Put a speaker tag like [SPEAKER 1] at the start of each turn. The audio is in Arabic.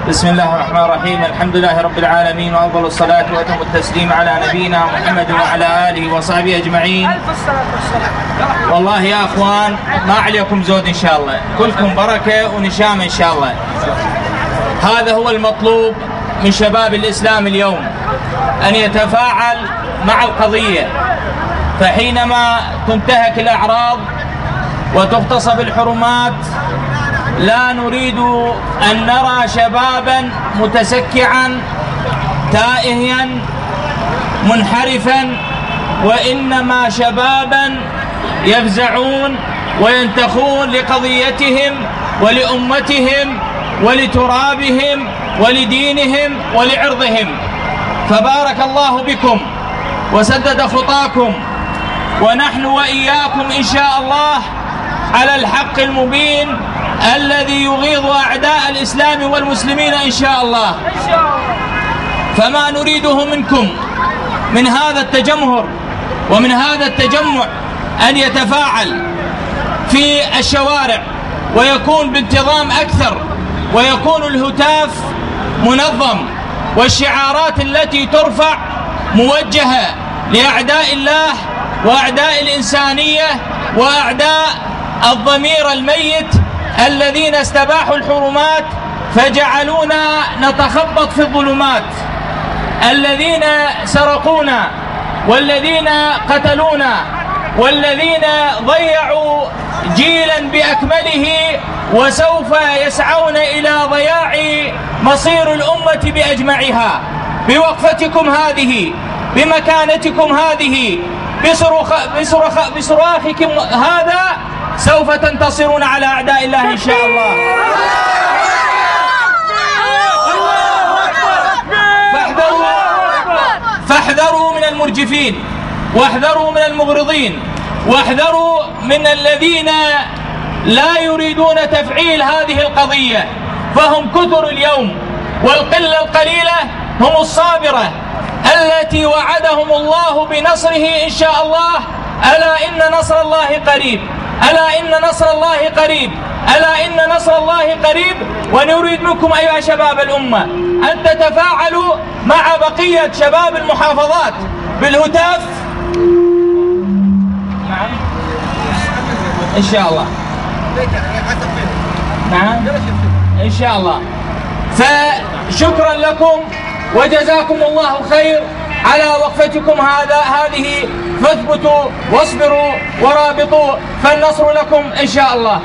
[SPEAKER 1] بسم الله الرحمن الرحيم. الحمد لله رب العالمين، وأفضل الصلاة وأتم التسليم على نبينا محمد وعلى آله وصحبه أجمعين. والله يا أخوان ما عليكم زود إن شاء الله، كلكم بركة ونشام إن شاء الله. هذا هو المطلوب من شباب الإسلام اليوم، أن يتفاعل مع القضية. فحينما تنتهك الأعراض وتغتصب الحرمات لا نريد أن نرى شبابا متسكعا تائها منحرفا، وإنما شبابا يفزعون وينتخون لقضيتهم ولأمتهم ولترابهم ولدينهم ولعرضهم. فبارك الله بكم وسدد خطاكم، ونحن وإياكم إن شاء الله على الحق المبين الذي يغيظ أعداء الإسلام والمسلمين إن شاء الله. فما نريده منكم من هذا التجمهر ومن هذا التجمع أن يتفاعل في الشوارع ويكون بانتظام أكثر، ويكون الهتاف منظم، والشعارات التي ترفع موجهة لأعداء الله وأعداء الإنسانية وأعداء الضمير الميت الذين استباحوا الحرمات فجعلونا نتخبط في الظلمات، الذين سرقونا والذين قتلونا والذين ضيعوا جيلا بأكمله، وسوف يسعون إلى ضياع مصير الأمة بأجمعها. بوقفتكم هذه، بمكانتكم هذه، بصراخكم هذا سوف تنتصرون على أعداء الله إن شاء الله. فاحذروا من المرجفين، واحذروا من المغرضين، واحذروا من الذين لا يريدون تفعيل هذه القضية، فهم كثر اليوم، والقلة القليلة هم الصابرة التي وعدهم الله بنصره إن شاء الله. ألا إن نصر الله قريب، ألا إن نصر الله قريب، ألا إن نصر الله قريب. ونريد منكم أيها شباب الأمة أن تتفاعلوا مع بقية شباب المحافظات بالهتاف إن شاء الله. نعم إن شاء الله. فشكرا لكم وجزاكم الله خير على وقفتكم هذه. فاثبتوا واصبروا ورابطوا، فالنصر لكم إن شاء الله.